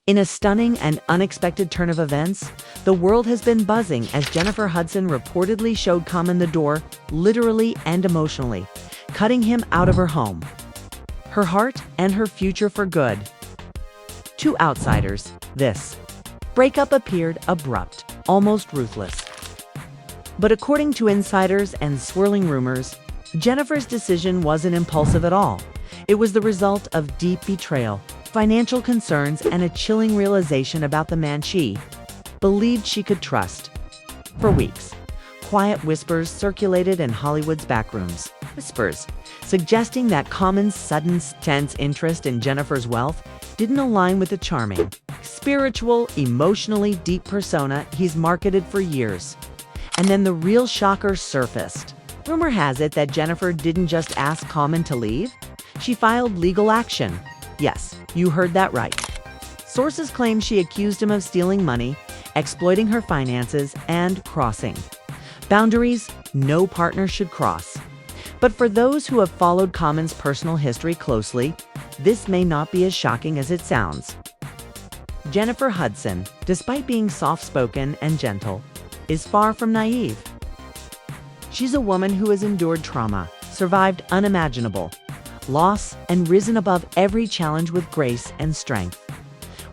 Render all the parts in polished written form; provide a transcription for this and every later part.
In a stunning and unexpected turn of events, the world has been buzzing as Jennifer Hudson reportedly showed Common the door, literally and emotionally, cutting him out of her home, her heart, and her future for good. To outsiders, this breakup appeared abrupt, almost ruthless. But according to insiders and swirling rumors, Jennifer's decision wasn't impulsive at all. It was the result of deep betrayal, financial concerns, and a chilling realization about the man she believed she could trust. For weeks, quiet whispers circulated in Hollywood's backrooms. Whispers suggesting that Common's sudden, tense interest in Jennifer's wealth didn't align with the charming, spiritual, emotionally deep persona he's marketed for years. And then the real shocker surfaced. Rumor has it that Jennifer didn't just ask Common to leave. She filed legal action. Yes, you heard that right. Sources claim she accused him of stealing money, exploiting her finances, and crossing boundaries no partner should cross. But for those who have followed Common's personal history closely, this may not be as shocking as it sounds. Jennifer Hudson, despite being soft-spoken and gentle, is far from naive. She's a woman who has endured trauma, survived unimaginable loss, and risen above every challenge with grace and strength.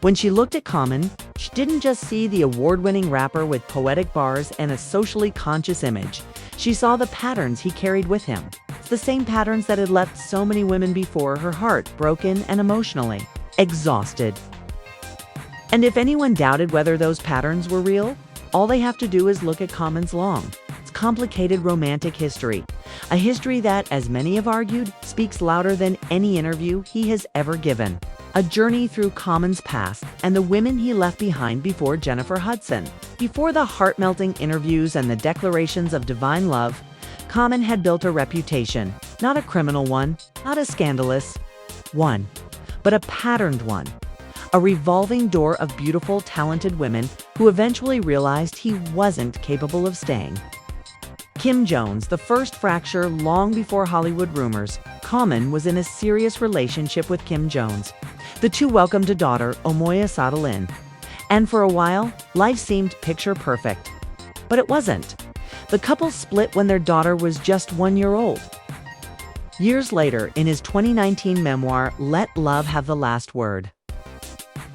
When she looked at Common, she didn't just see the award-winning rapper with poetic bars and a socially conscious image. She saw the patterns he carried with him. The same patterns that had left so many women before her heart broken and emotionally exhausted. And if anyone doubted whether those patterns were real, all they have to do is look at Common's long, complicated romantic history. A history that, as many have argued, speaks louder than any interview he has ever given. A journey through Common's past and the women he left behind before Jennifer Hudson. Before the heart-melting interviews and the declarations of divine love, Common had built a reputation, not a criminal one, not a scandalous one, but a patterned one. A revolving door of beautiful, talented women who eventually realized he wasn't capable of staying. Kim Jones, the first fracture long before Hollywood rumors, Common was in a serious relationship with Kim Jones. The two welcomed a daughter, Omoya Sadalin. And for a while, life seemed picture perfect. But it wasn't. The couple split when their daughter was just 1 year old. Years later, in his 2019 memoir, Let Love Have the Last Word,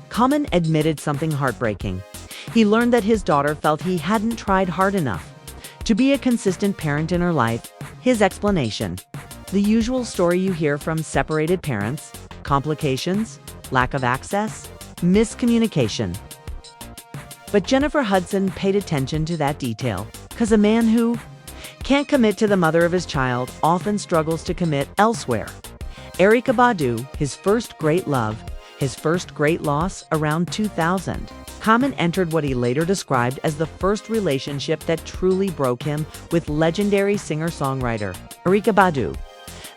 Common admitted something heartbreaking. He learned that his daughter felt he hadn't tried hard enough to be a consistent parent in her life. His explanation: the usual story you hear from separated parents: complications, lack of access, miscommunication. But Jennifer Hudson paid attention to that detail, because a man who can't commit to the mother of his child often struggles to commit elsewhere. Erykah Badu, his first great love, his first great loss, around 2000. Common entered what he later described as the first relationship that truly broke him with legendary singer-songwriter Erykah Badu.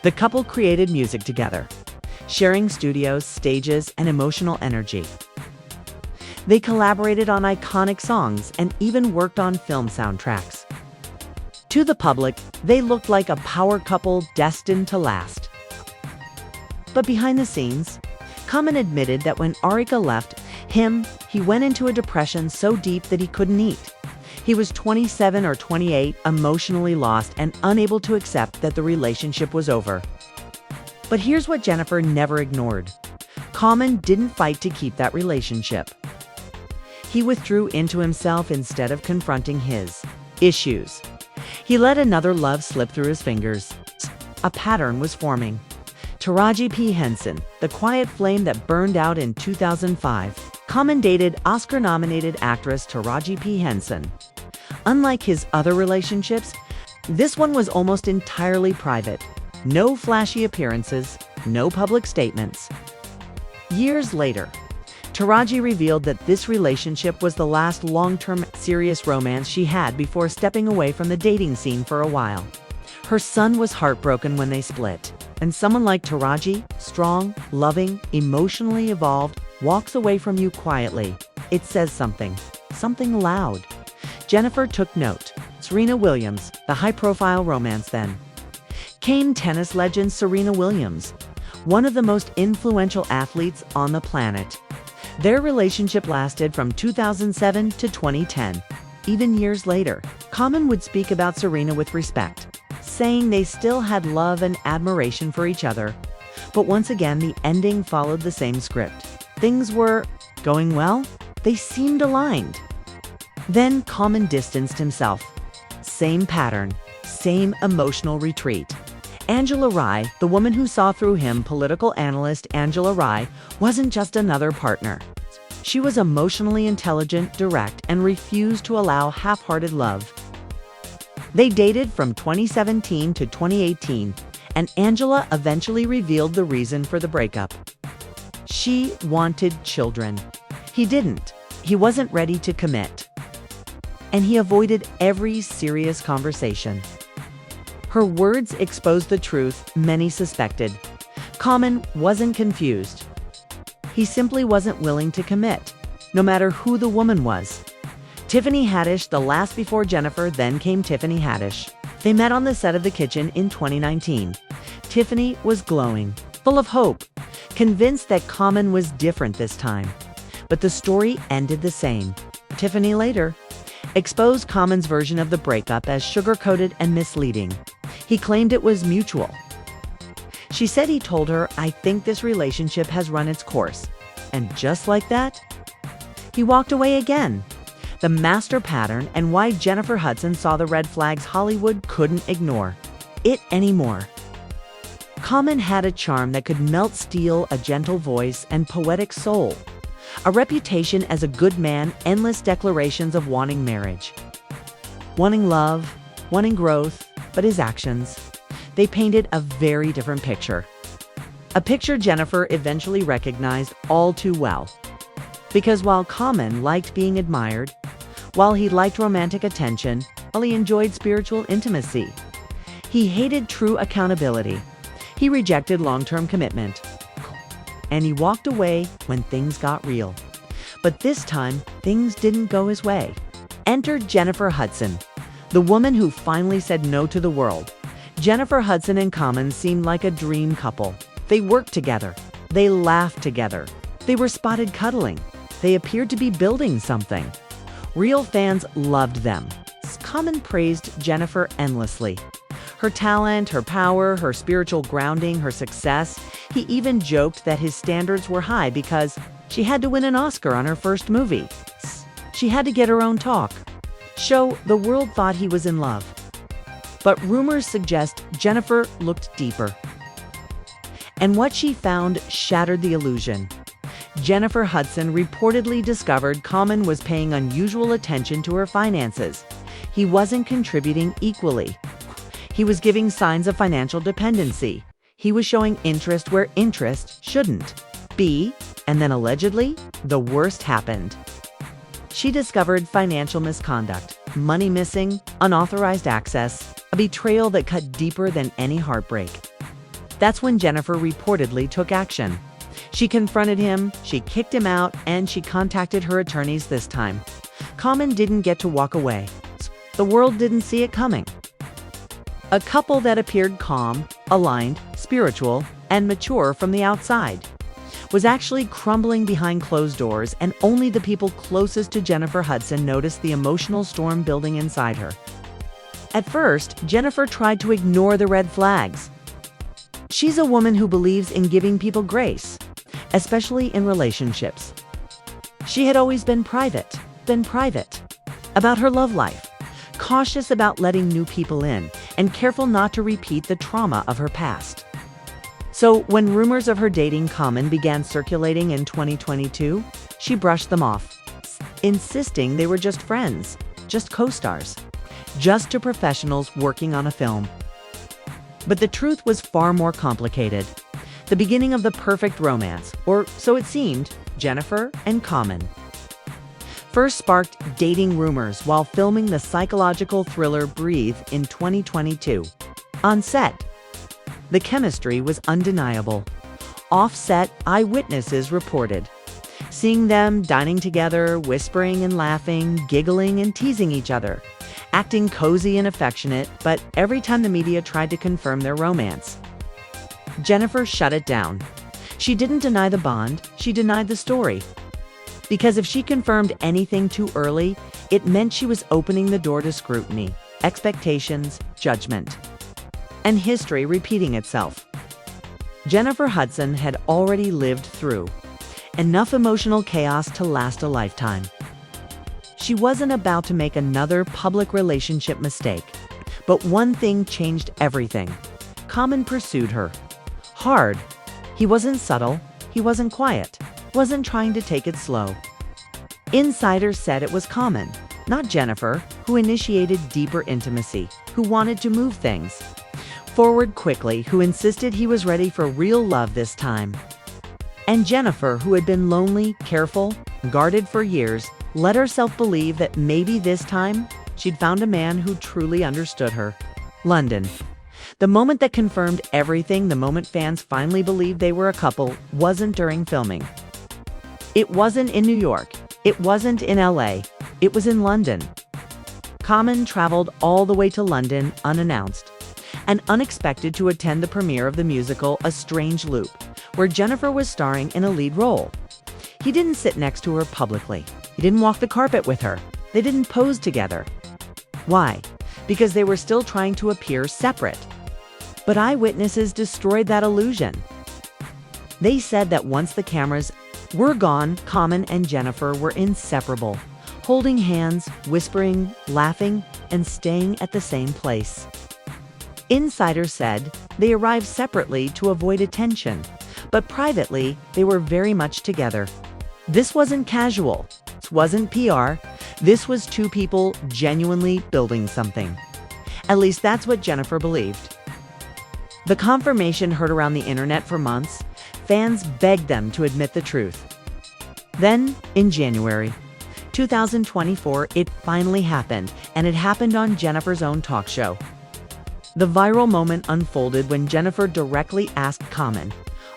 The couple created music together, sharing studios, stages, and emotional energy. They collaborated on iconic songs and even worked on film soundtracks. To the public, they looked like a power couple destined to last. But behind the scenes, Common admitted that when Erykah left him, he went into a depression so deep that he couldn't eat. He was 27 or 28, emotionally lost and unable to accept that the relationship was over. But here's what Jennifer never ignored. Common didn't fight to keep that relationship. He withdrew into himself instead of confronting his issues. He let another love slip through his fingers. A pattern was forming. Taraji P. Henson, the quiet flame that burned out in 2005. Common dated Oscar-nominated actress Taraji P. Henson. Unlike his other relationships, this one was almost entirely private. No flashy appearances, no public statements. Years later, Taraji revealed that this relationship was the last long-term serious romance she had before stepping away from the dating scene for a while. Her son was heartbroken when they split. And someone like Taraji, strong, loving, emotionally evolved, walks away from you quietly. It says something loud. Jennifer took note. Serena Williams, the high-profile romance then. Cane tennis legend Serena Williams, one of the most influential athletes on the planet. Their relationship lasted from 2007 to 2010. Even years later, Common would speak about Serena with respect, saying they still had love and admiration for each other. But once again, the ending followed the same script. Things were going well. They seemed aligned. Then Common distanced himself. Same pattern, same emotional retreat. Angela Rye, the woman who saw through him, political analyst Angela Rye, wasn't just another partner. She was emotionally intelligent, direct, and refused to allow half-hearted love. They dated from 2017 to 2018, and Angela eventually revealed the reason for the breakup. She wanted children. He didn't. He wasn't ready to commit. And he avoided every serious conversation. Her words exposed the truth many suspected. Common wasn't confused. He simply wasn't willing to commit, no matter who the woman was. Tiffany Haddish, the last before Jennifer, then came Tiffany Haddish. They met on the set of The Kitchen in 2019. Tiffany was glowing, full of hope, convinced that Common was different this time. But the story ended the same. Tiffany later exposed Common's version of the breakup as sugar-coated and misleading. He claimed it was mutual. She said he told her, "I think this relationship has run its course." And just like that, he walked away again. The master pattern and why Jennifer Hudson saw the red flags Hollywood couldn't ignore it anymore. Common had a charm that could melt steel, a gentle voice, and poetic soul. A reputation as a good man, endless declarations of wanting marriage, wanting love, wanting growth, but his actions, they painted a very different picture. A picture Jennifer eventually recognized all too well. Because while Common liked being admired, while he liked romantic attention, while he enjoyed spiritual intimacy, he hated true accountability. He rejected long-term commitment. And he walked away when things got real. But this time, things didn't go his way. Enter Jennifer Hudson, the woman who finally said no to the world. Jennifer Hudson and Common seemed like a dream couple. They worked together. They laughed together. They were spotted cuddling. They appeared to be building something. Real fans loved them. Common praised Jennifer endlessly. Her talent, her power, her spiritual grounding, her success. He even joked that his standards were high because she had to win an Oscar on her first movie. She had to get her own talk show. The world thought he was in love. But rumors suggest Jennifer looked deeper. And what she found shattered the illusion. Jennifer Hudson reportedly discovered Common was paying unusual attention to her finances. He wasn't contributing equally. He was giving signs of financial dependency. He was showing interest where interest shouldn't be. And then allegedly, the worst happened. She discovered financial misconduct, money missing, unauthorized access, a betrayal that cut deeper than any heartbreak. That's when Jennifer reportedly took action. She confronted him, she kicked him out, and she contacted her attorneys this time. Common didn't get to walk away. The world didn't see it coming. A couple that appeared calm, aligned, spiritual, and mature from the outside was actually crumbling behind closed doors, and only the people closest to Jennifer Hudson noticed the emotional storm building inside her. At first, Jennifer tried to ignore the red flags. She's a woman who believes in giving people grace, especially in relationships. She had always been private about her love life, cautious about letting new people in, and careful not to repeat the trauma of her past. So when rumors of her dating Common began circulating in 2022, she brushed them off, insisting they were just friends, just co-stars, just two professionals working on a film. But the truth was far more complicated. The beginning of the perfect romance, or so it seemed, Jennifer and Common, first sparked dating rumors while filming the psychological thriller Breathe in 2022. On set, the chemistry was undeniable. Off-set, eyewitnesses reported seeing them dining together, whispering and laughing, giggling and teasing each other, acting cozy and affectionate. But every time the media tried to confirm their romance, Jennifer shut it down. She didn't deny the bond, she denied the story. Because if she confirmed anything too early, it meant she was opening the door to scrutiny, expectations, judgment, and history repeating itself. Jennifer Hudson had already lived through enough emotional chaos to last a lifetime. She wasn't about to make another public relationship mistake. But one thing changed everything. Common pursued her. Hard. He wasn't subtle. He wasn't quiet. Wasn't trying to take it slow. Insiders said it was Common, not Jennifer, who initiated deeper intimacy, who wanted to move things forward quickly, who insisted he was ready for real love this time. And Jennifer, who had been lonely, careful, guarded for years, let herself believe that maybe this time she'd found a man who truly understood her. London. The moment that confirmed everything, the moment fans finally believed they were a couple, wasn't during filming. It wasn't in New York. It wasn't in LA. It was in London. Common traveled all the way to London unannounced and unexpected to attend the premiere of the musical A Strange Loop, where Jennifer was starring in a lead role. He didn't sit next to her publicly. He didn't walk the carpet with her. They didn't pose together. Why? Because they were still trying to appear separate. But eyewitnesses destroyed that illusion. They said that once the cameras were gone, Common and Jennifer were inseparable, holding hands, whispering, laughing, and staying at the same place. Insiders said they arrived separately to avoid attention, but privately, they were very much together. This wasn't casual. This wasn't PR. This was two people genuinely building something. At least that's what Jennifer believed. The confirmation heard around the internet for months. Fans begged them to admit the truth. Then, in January 2024, it finally happened, and it happened on Jennifer's own talk show. The viral moment unfolded when Jennifer directly asked Common,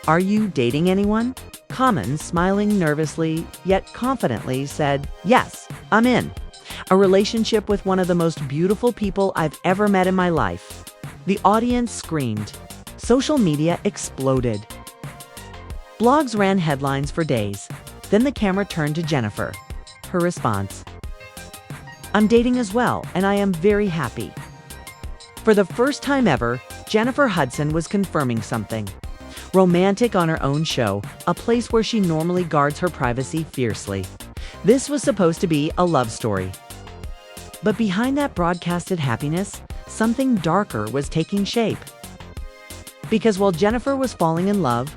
"Are you dating anyone?" Common, smiling nervously yet confidently, said, "Yes, I'm in a relationship with one of the most beautiful people I've ever met in my life." The audience screamed. Social media exploded. Blogs ran headlines for days. Then the camera turned to Jennifer. Her response: "I'm dating as well, and I am very happy." For the first time ever, Jennifer Hudson was confirming something. Romantic on her own show, a place where she normally guards her privacy fiercely. This was supposed to be a love story. But behind that broadcasted happiness, something darker was taking shape. Because while Jennifer was falling in love,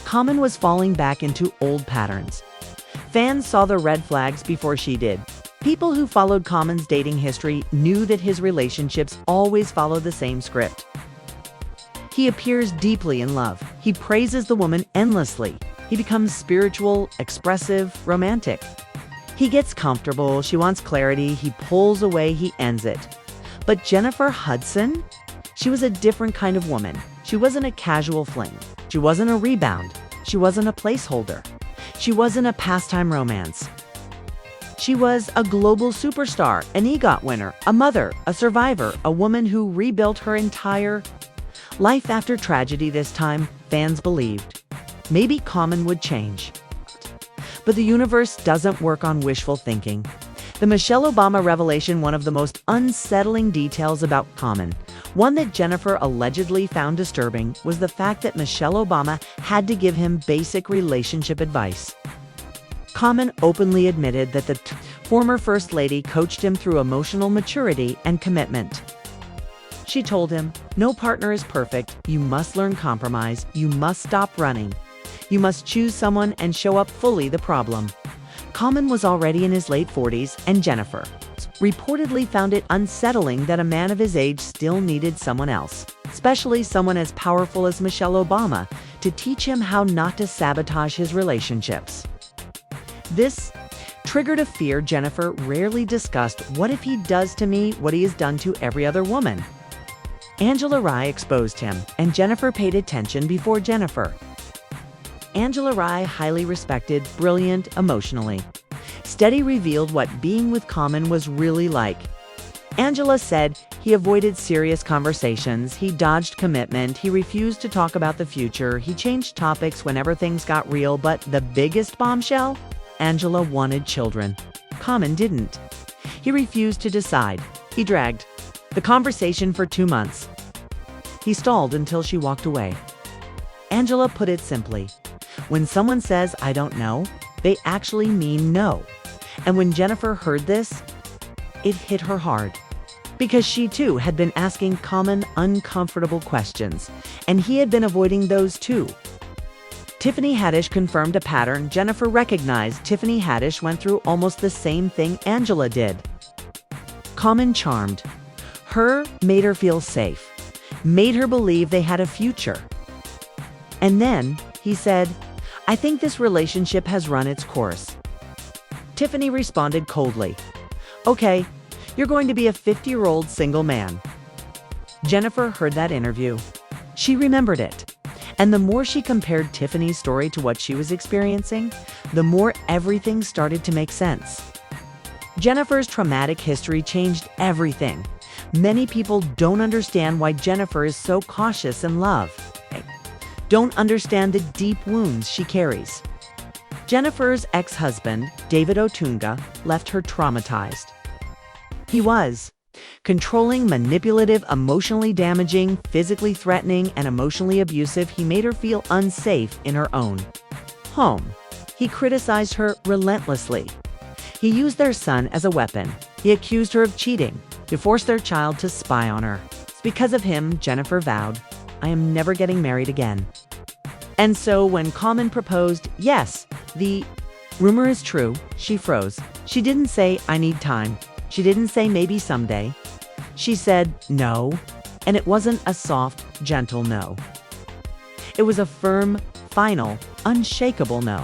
Common was falling back into old patterns. Fans saw the red flags before she did. People who followed Common's dating history knew that his relationships always followed the same script. He appears deeply in love. He praises the woman endlessly. He becomes spiritual, expressive, romantic. He gets comfortable. She wants clarity. He pulls away. He ends it. But Jennifer Hudson? She was a different kind of woman. She wasn't a casual fling. She wasn't a rebound. She wasn't a placeholder. She wasn't a pastime romance. She was a global superstar, an EGOT winner, a mother, a survivor, a woman who rebuilt her entire life after tragedy. This time, fans believed maybe Common would change. But the universe doesn't work on wishful thinking. The Michelle Obama revelation, one of the most unsettling details about Common, one that Jennifer allegedly found disturbing, was the fact that Michelle Obama had to give him basic relationship advice. Common openly admitted that the former First Lady coached him through emotional maturity and commitment. She told him, "No partner is perfect. You must learn compromise. You must stop running. You must choose someone and show up fully." The problem: Common was already in his late 40s, and Jennifer reportedly found it unsettling that a man of his age still needed someone else, especially someone as powerful as Michelle Obama, to teach him how not to sabotage his relationships. This triggered a fear Jennifer rarely discussed. What if he does to me what he has done to every other woman? Angela Rye exposed him, and Jennifer paid attention before Jennifer. Angela Rye, highly respected, brilliant, emotionally steady, revealed what being with Common was really like. Angela said he avoided serious conversations, he dodged commitment, he refused to talk about the future, he changed topics whenever things got real, but the biggest bombshell? Angela wanted children. Common didn't. He refused to decide. He dragged the conversation for 2 months. He stalled until she walked away. Angela put it simply. When someone says, "I don't know," they actually mean no. And when Jennifer heard this, it hit her hard. Because she too had been asking Common uncomfortable questions, and he had been avoiding those too. Tiffany Haddish confirmed a pattern Jennifer recognized. Tiffany Haddish went through almost the same thing Angela did. Common charmed her, made her feel safe, made her believe they had a future. And then he said, "I think this relationship has run its course." Tiffany responded coldly, "Okay, you're going to be a 50-year-old single man." Jennifer heard that interview. She remembered it. And the more she compared Tiffany's story to what she was experiencing, the more everything started to make sense. Jennifer's traumatic history changed everything. Many people don't understand why Jennifer is so cautious in love. Don't understand the deep wounds she carries. Jennifer's ex-husband, David Otunga, left her traumatized. He was controlling, manipulative, emotionally damaging, physically threatening, and emotionally abusive. He made her feel unsafe in her own home. He criticized her relentlessly. He used their son as a weapon. He accused her of cheating. He forced their child to spy on her. It's because of him, Jennifer vowed, "I am never getting married again." And so when Common proposed, "Yes, the rumor is true," she froze. She didn't say, "I need time." She didn't say, "Maybe someday." She said, "No." And it wasn't a soft, gentle no. It was a firm, final, unshakable no.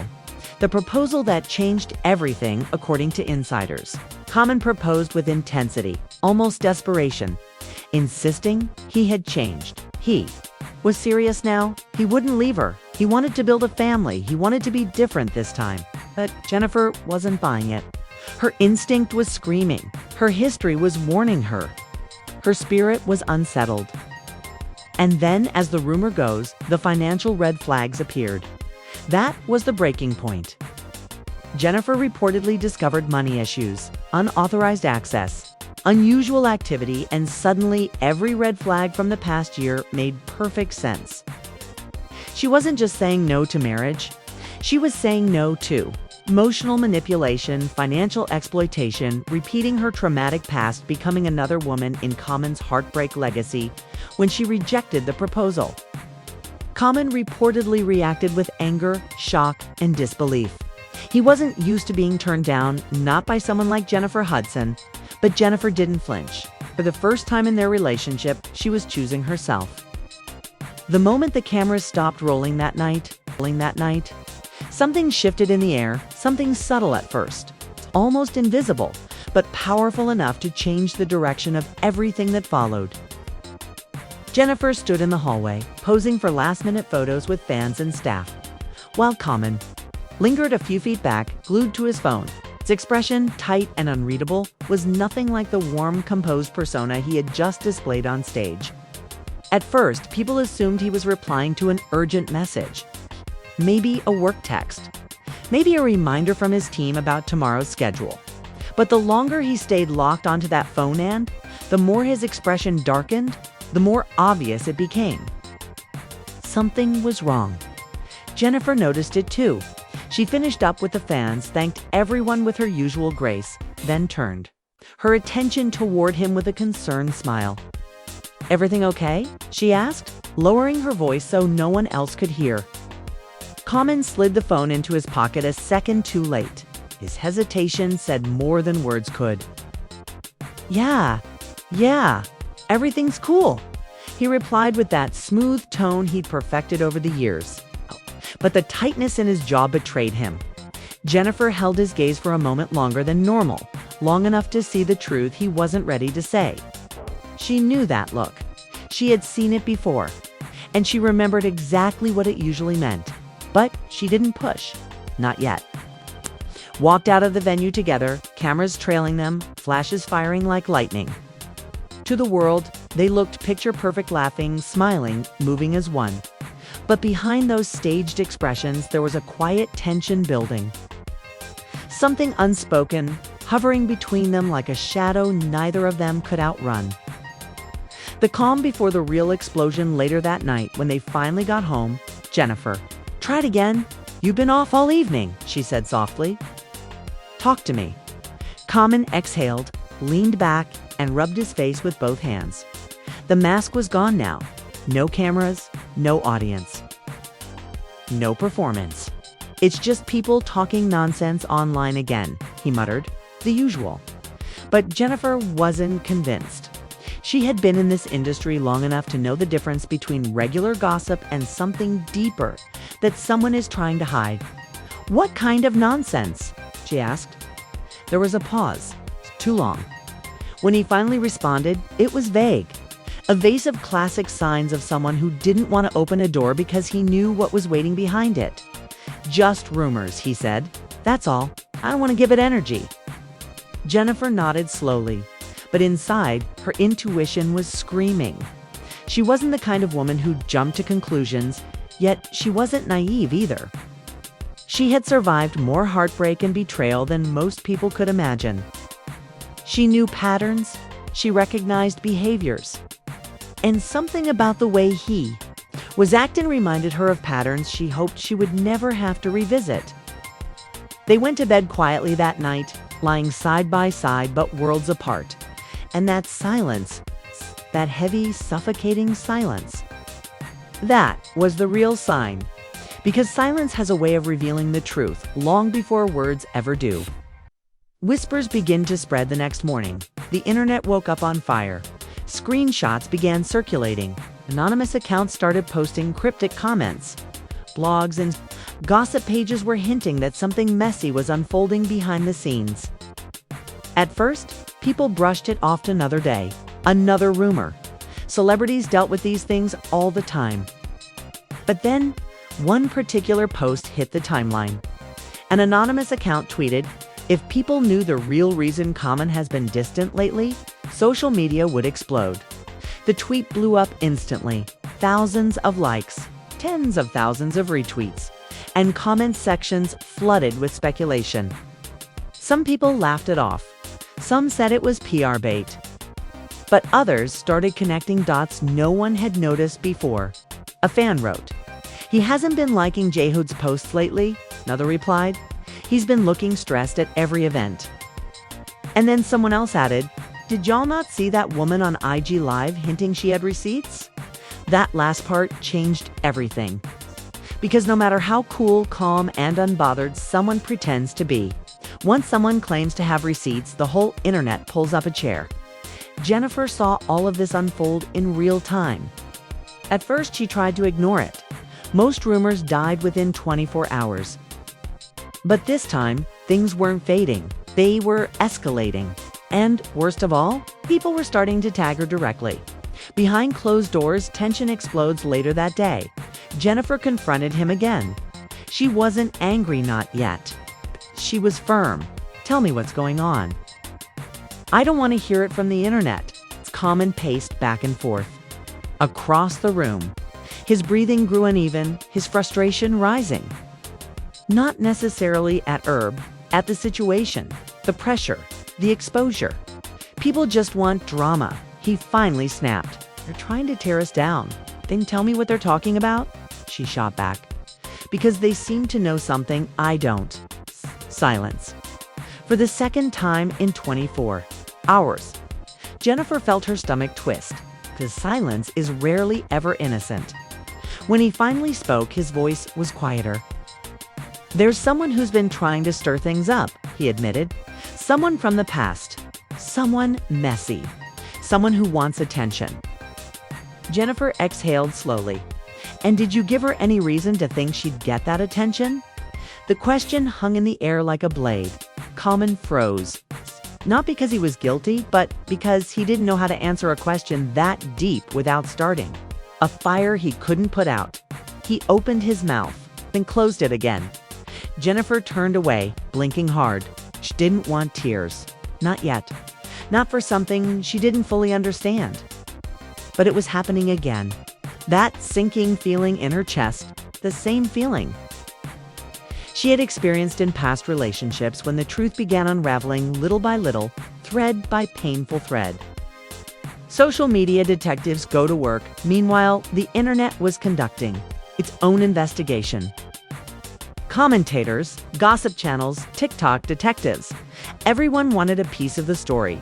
The proposal that changed everything, according to insiders. Common proposed with intensity, almost desperation, insisting he had changed. He was serious now. He wouldn't leave her. He wanted to build a family. He wanted to be different this time. But Jennifer wasn't buying it. Her instinct was screaming. Her history was warning her. Her spirit was unsettled. And then, as the rumor goes, the financial red flags appeared. That was the breaking point. Jennifer reportedly discovered money issues, unauthorized access, unusual activity, and suddenly every red flag from the past year made perfect sense. She wasn't just saying no to marriage. She was saying no to emotional manipulation, financial exploitation, repeating her traumatic past, becoming another woman in Common's heartbreak legacy when she rejected the proposal. Common reportedly reacted with anger, shock, and disbelief. He wasn't used to being turned down, not by someone like Jennifer Hudson, but Jennifer didn't flinch. For the first time in their relationship, she was choosing herself. The moment the cameras stopped rolling that night, something shifted in the air, something subtle at first, almost invisible, but powerful enough to change the direction of everything that followed. Jennifer stood in the hallway, posing for last-minute photos with fans and staff, while Common lingered a few feet back, glued to his phone. His expression, tight and unreadable, was nothing like the warm, composed persona he had just displayed on stage. At first, people assumed he was replying to an urgent message. Maybe a work text. Maybe a reminder from his team about tomorrow's schedule. But the longer he stayed locked onto that phone end, the more his expression darkened, the more obvious it became. Something was wrong. Jennifer noticed it too. She finished up with the fans, thanked everyone with her usual grace, then turned her attention toward him with a concerned smile. "Everything okay?" she asked, lowering her voice so no one else could hear. Common slid the phone into his pocket a second too late. His hesitation said more than words could. Yeah, everything's cool," he replied with that smooth tone he'd perfected over the years. But the tightness in his jaw betrayed him. Jennifer held his gaze for a moment longer than normal, long enough to see the truth he wasn't ready to say. She knew that look. She had seen it before, and she remembered exactly what it usually meant. But she didn't push. Not yet. Walked out of the venue together, cameras trailing them, flashes firing like lightning. To the world, they looked picture-perfect, laughing, smiling, moving as one. But behind those staged expressions, there was a quiet tension building. something unspoken, hovering between them like a shadow neither of them could outrun. The calm before the real explosion later that night when they finally got home. Jennifer, "Try it again. You've been off all evening," she said softly. "Talk to me." Common exhaled, leaned back, and rubbed his face with both hands. The mask was gone now. No cameras, no audience. No performance. "It's just people talking nonsense online again," he muttered. The usual. But Jennifer wasn't convinced. She had been in this industry long enough to know the difference between regular gossip and something deeper that someone is trying to hide. "What kind of nonsense?" she asked. There was a pause. Too long. When he finally responded, it was vague. A vase of classic signs of someone who didn't want to open a door because he knew what was waiting behind it. "Just rumors," he said. "That's all. I don't want to give it energy." Jennifer nodded slowly, but inside, her intuition was screaming. She wasn't the kind of woman who jumped to conclusions, yet she wasn't naive either. She had survived more heartbreak and betrayal than most people could imagine. She knew patterns, she recognized behaviors, and something about the way he was acting reminded her of patterns she hoped she would never have to revisit. They went to bed quietly that night, lying side by side but worlds apart. And that silence, that heavy, suffocating silence, that was the real sign. Because silence has a way of revealing the truth long before words ever do. Whispers begin to spread the next morning. The internet woke up on fire. Screenshots began circulating. Anonymous accounts started posting cryptic comments. Blogs and gossip pages were hinting that something messy was unfolding behind the scenes. At first, people brushed it off to another day, another rumor. Celebrities dealt with these things all the time. But then, one particular post hit the timeline. An anonymous account tweeted, "If people knew the real reason Common has been distant lately, social media would explode." The tweet blew up instantly. Thousands of likes, tens of thousands of retweets, and comment sections flooded with speculation. Some people laughed it off. Some said it was PR bait. But others started connecting dots no one had noticed before. A fan wrote, "He hasn't been liking J-Hood's posts lately," another replied. "He's been looking stressed at every event." And then someone else added, "Did y'all not see that woman on IG Live hinting she had receipts?" That last part changed everything. Because no matter how cool, calm, and unbothered someone pretends to be, once someone claims to have receipts, the whole internet pulls up a chair. Jennifer saw all of this unfold in real time. At first, she tried to ignore it. Most rumors died within 24 hours. But this time, things weren't fading. They were escalating. And, worst of all, people were starting to tag her directly. Behind closed doors, tension explodes later that day. Jennifer confronted him again. She wasn't angry, not yet. She was firm. "Tell me what's going on." "I don't want to hear it from the internet." Common paced back and forth. Across the room, his breathing grew uneven, his frustration rising. Not necessarily at Herb, at the situation, the pressure, the exposure. "People just want drama." He finally snapped. "They're trying to tear us down. Then tell me what they're talking about," she shot back. "Because they seem to know something I don't." Silence. For the second time in 24 hours, Jennifer felt her stomach twist, because silence is rarely ever innocent. When he finally spoke, his voice was quieter. "There's someone who's been trying to stir things up," he admitted. "Someone from the past. Someone messy. Someone who wants attention." Jennifer exhaled slowly. "And did you give her any reason to think she'd get that attention?" The question hung in the air like a blade. Common froze. Not because he was guilty, but because he didn't know how to answer a question that deep without starting. A fire he couldn't put out. He opened his mouth, then closed it again. Jennifer turned away, blinking hard. She didn't want tears. Not yet. Not for something she didn't fully understand. But it was happening again. That sinking feeling in her chest, the same feeling. she had experienced in past relationships when the truth began unraveling little by little, thread by painful thread. Social media detectives go to work. Meanwhile, the internet was conducting its own investigation. Commentators, gossip channels, TikTok detectives. Everyone wanted a piece of the story.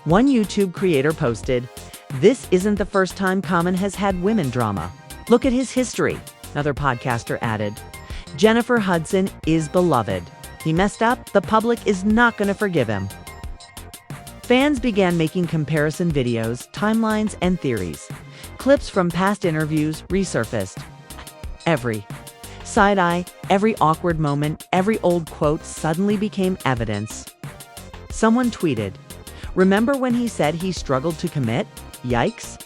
One YouTube creator posted, "This isn't the first time Common has had women drama. Look at his history." Another podcaster added, "Jennifer Hudson is beloved. He messed up, the public is not going to forgive him." Fans began making comparison videos, timelines, and theories. Clips from past interviews resurfaced. Every side-eye, every awkward moment, every old quote suddenly became evidence. Someone tweeted, "Remember when he said he struggled to commit? Yikes."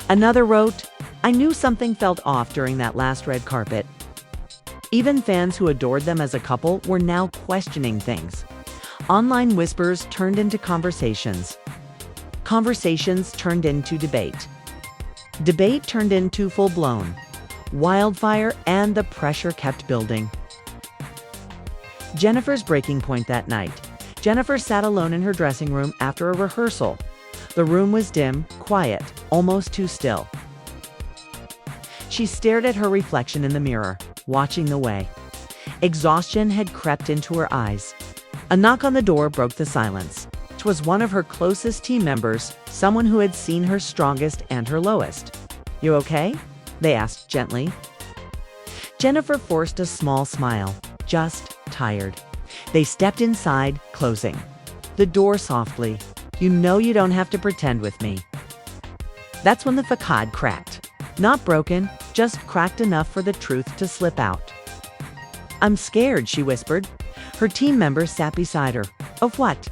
Another wrote, "I knew something felt off during that last red carpet." Even fans who adored them as a couple were now questioning things. Online whispers turned into conversations. Conversations turned into debate. Debate turned into full-blown wildfire, and the pressure kept building. Jennifer's breaking point that night. Jennifer sat alone in her dressing room after a rehearsal. The room was dim, quiet, almost too still. She stared at her reflection in the mirror, watching the way. Exhaustion had crept into her eyes. A knock on the door broke the silence. It was one of her closest team members, someone who had seen her strongest and her lowest. "You okay?" they asked gently. Jennifer forced a small smile, just tired. They stepped inside, closing the door softly. "You know you don't have to pretend with me." That's when the facade cracked. Not broken, just cracked enough for the truth to slip out. "I'm scared," she whispered. Her team member sat beside her. "Of what?"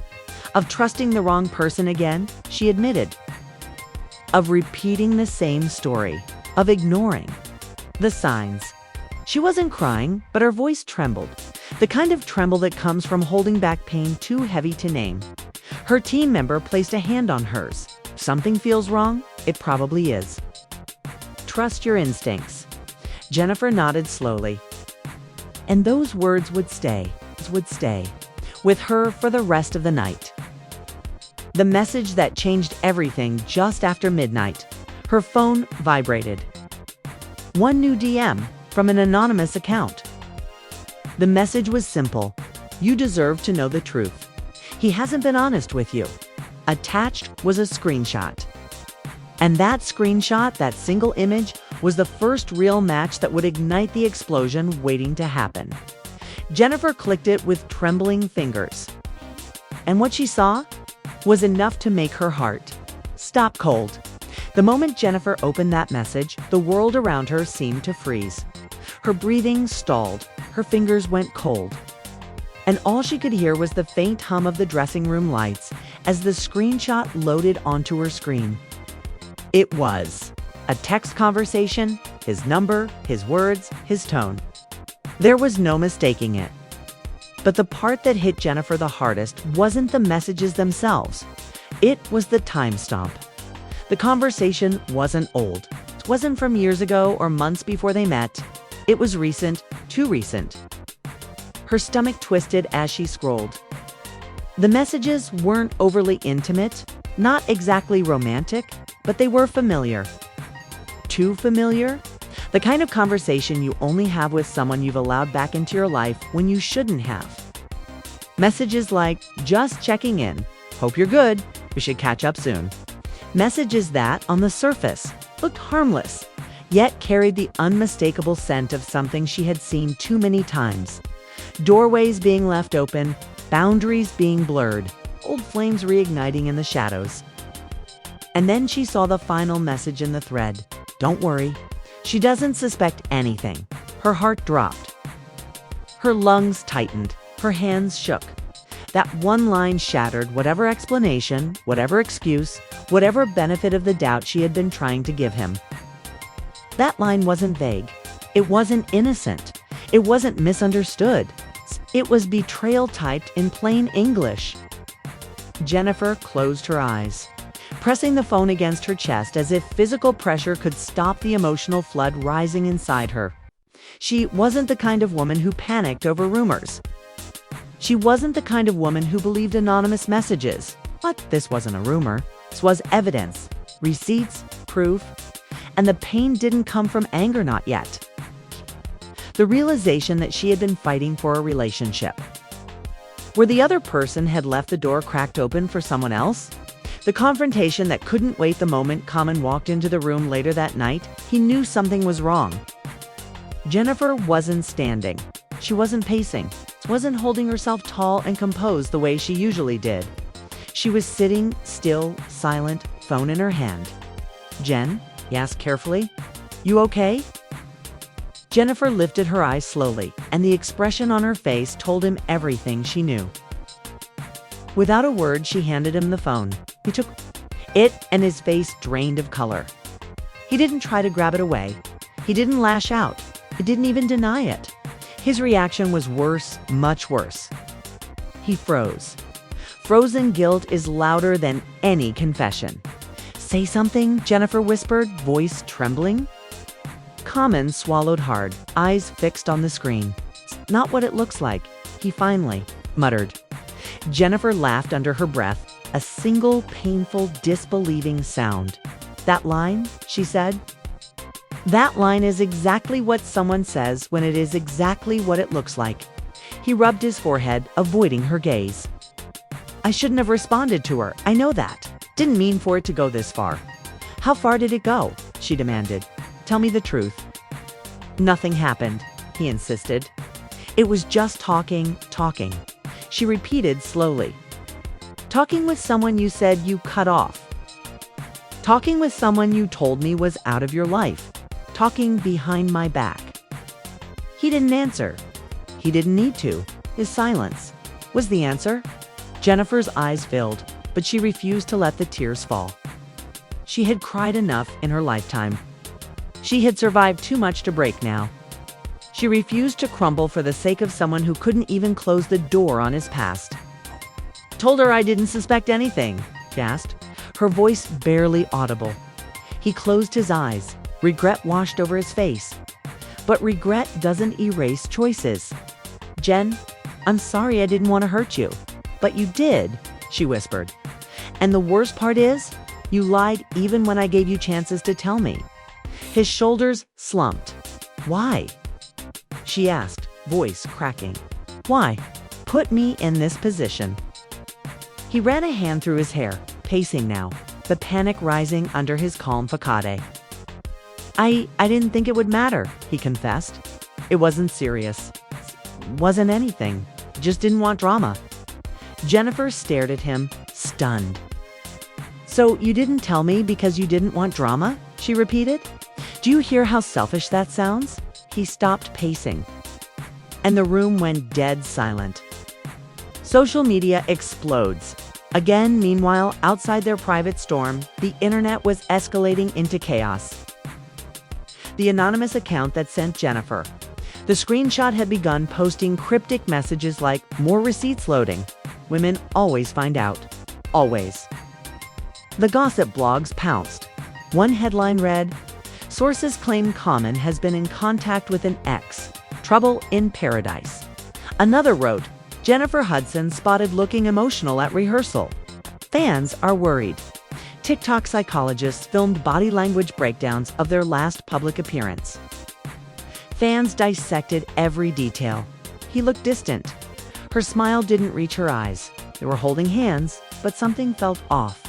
"Of trusting the wrong person again," she admitted. "Of repeating the same story. Of ignoring the signs." She wasn't crying, but her voice trembled. The kind of tremble that comes from holding back pain too heavy to name. Her team member placed a hand on hers. "Something feels wrong? It probably is. Trust your instincts." Jennifer nodded slowly. And those words would stay with her for the rest of the night. The message that changed everything just after midnight. Her phone vibrated. One new DM from an anonymous account. The message was simple. "You deserve to know the truth. He hasn't been honest with you." Attached was a screenshot. And that screenshot, that single image, was the first real match that would ignite the explosion waiting to happen. Jennifer clicked it with trembling fingers. And what she saw was enough to make her heart stop cold. The moment Jennifer opened that message, the world around her seemed to freeze. Her breathing stalled, her fingers went cold. And all she could hear was the faint hum of the dressing room lights as the screenshot loaded onto her screen. It was a text conversation, his number, his words, his tone. There was no mistaking it. But the part that hit Jennifer the hardest wasn't the messages themselves. It was the timestamp. The conversation wasn't old. It wasn't from years ago or months before they met. It was recent, too recent. Her stomach twisted as she scrolled. The messages weren't overly intimate, not exactly romantic, but they were familiar. Too familiar? The kind of conversation you only have with someone you've allowed back into your life when you shouldn't have. Messages like, "Just checking in. Hope you're good. We should catch up soon." Messages that, on the surface, looked harmless, yet carried the unmistakable scent of something she had seen too many times. Doorways being left open, boundaries being blurred, old flames reigniting in the shadows. And then she saw the final message in the thread. "Don't worry. She doesn't suspect anything." Her heart dropped. Her lungs tightened. Her hands shook. That one line shattered whatever explanation, whatever excuse, whatever benefit of the doubt she had been trying to give him. That line wasn't vague. It wasn't innocent. It wasn't misunderstood. It was betrayal typed in plain English. Jennifer closed her eyes, pressing the phone against her chest as if physical pressure could stop the emotional flood rising inside her. She wasn't the kind of woman who panicked over rumors. She wasn't the kind of woman who believed anonymous messages. But this wasn't a rumor. This was evidence, receipts, proof. And the pain didn't come from anger, not yet. The realization that she had been fighting for a relationship, where the other person had left the door cracked open for someone else. The confrontation that couldn't wait. The moment Common walked into the room later that night, he knew something was wrong. Jennifer wasn't standing. She wasn't pacing. Wasn't holding herself tall and composed the way she usually did. She was sitting still, silent, phone in her hand. "Jen?" he asked carefully. "You okay?" Jennifer lifted her eyes slowly, and the expression on her face told him everything she knew. Without a word, she handed him the phone. He took it, and his face drained of color. He didn't try to grab it away. He didn't lash out. He didn't even deny it. His reaction was worse, much worse. He froze. Frozen guilt is louder than any confession. "Say something," Jennifer whispered, voice trembling. Common swallowed hard, eyes fixed on the screen. "Not what it looks like," he finally muttered. Jennifer laughed under her breath, a single painful, disbelieving sound. "That line," she said. "That line is exactly what someone says when it is exactly what it looks like." He rubbed his forehead, avoiding her gaze. "I shouldn't have responded to her. I know that. Didn't mean for it to go this far." "How far did it go?" she demanded. "Tell me the truth." "Nothing happened," he insisted. "It was just talking. She repeated slowly. "Talking with someone you said you cut off. Talking with someone you told me was out of your life. Talking behind my back." He didn't answer. He didn't need to. His silence was the answer. Jennifer's eyes filled, but she refused to let the tears fall. She had cried enough in her lifetime. She had survived too much to break now. She refused to crumble for the sake of someone who couldn't even close the door on his past. "Told her I didn't suspect anything," she asked, her voice barely audible. He closed his eyes. Regret washed over his face. But regret doesn't erase choices. "Jen, I'm sorry I didn't want to hurt you." "But you did," she whispered. "And the worst part is, you lied even when I gave you chances to tell me." His shoulders slumped. "Why?" she asked, voice cracking. "Why? Put me in this position." He ran a hand through his hair, pacing now, the panic rising under his calm facade. I didn't think it would matter," he confessed. "It wasn't serious. Wasn't anything. Just didn't want drama." Jennifer stared at him, stunned. "So you didn't tell me because you didn't want drama?" she repeated. "Do you hear how selfish that sounds?" He stopped pacing, and the room went dead silent. Social media explodes. Again, meanwhile, outside their private storm, the internet was escalating into chaos. The anonymous account that sent Jennifer the screenshot had begun posting cryptic messages like, "More receipts loading. Women always find out. Always." The gossip blogs pounced. One headline read, "Sources claim Common has been in contact with an ex. Trouble in paradise." Another wrote, "Jennifer Hudson spotted looking emotional at rehearsal. Fans are worried." TikTok psychologists filmed body language breakdowns of their last public appearance. Fans dissected every detail. He looked distant. Her smile didn't reach her eyes. They were holding hands, but something felt off.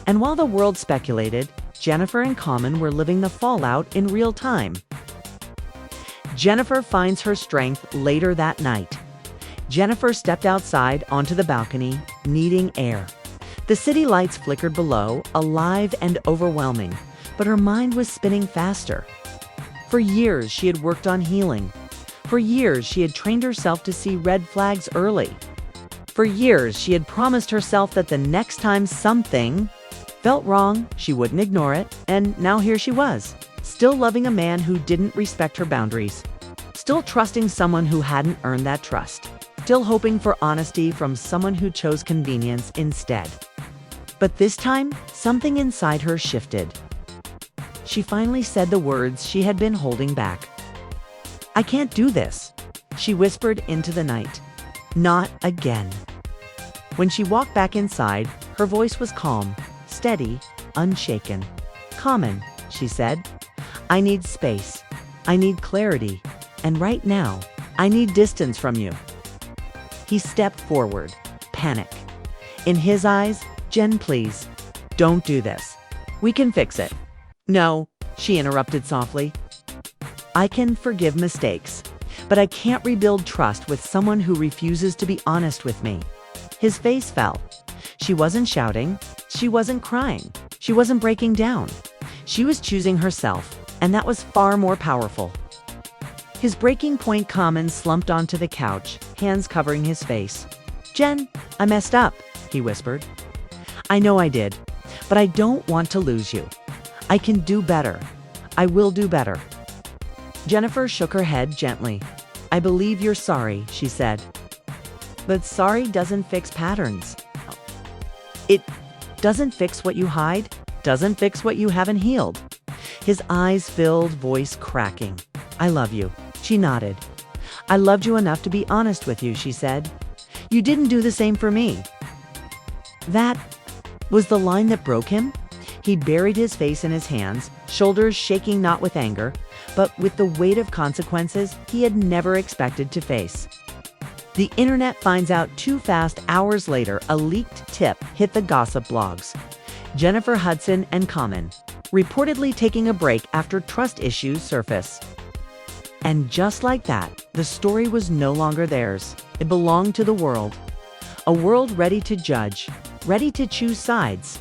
And while the world speculated, Jennifer and Common were living the fallout in real time. Jennifer finds her strength later that night. Jennifer stepped outside onto the balcony, needing air. The city lights flickered below, alive and overwhelming, but her mind was spinning faster. For years, she had worked on healing. For years, she had trained herself to see red flags early. For years, she had promised herself that the next time something felt wrong, she wouldn't ignore it, and now here she was, still loving a man who didn't respect her boundaries, still trusting someone who hadn't earned that trust, still hoping for honesty from someone who chose convenience instead. But this time, something inside her shifted. She finally said the words she had been holding back. I can't do this, she whispered into the night. Not again. When she walked back inside, her voice was calm, steady, unshaken. Common, she said. I need space. I need clarity. And right now, I need distance from you. He stepped forward, panic. In his eyes, Jen, please, don't do this. We can fix it. No, she interrupted softly. I can forgive mistakes, but I can't rebuild trust with someone who refuses to be honest with me. His face fell. She wasn't shouting. She wasn't crying. She wasn't breaking down. She was choosing herself, and that was far more powerful. His breaking point Common slumped onto the couch, hands covering his face. Jen, I messed up, he whispered. I know I did, but I don't want to lose you. I can do better. I will do better. Jennifer shook her head gently. I believe you're sorry, she said. But sorry doesn't fix patterns. It doesn't fix what you hide, doesn't fix what you haven't healed. His eyes filled, voice cracking. I love you, she nodded. I loved you enough to be honest with you, she said. You didn't do the same for me. That was the line that broke him. He buried his face in his hands, shoulders shaking not with anger, but with the weight of consequences he had never expected to face. The internet finds out too fast. Hours later, a leaked tip hit the gossip blogs. Jennifer Hudson and Common, reportedly taking a break after trust issues surface. And just like that, the story was no longer theirs. It belonged to the world. A world ready to judge, ready to choose sides,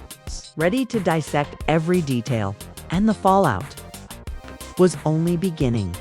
ready to dissect every detail. And the fallout was only beginning.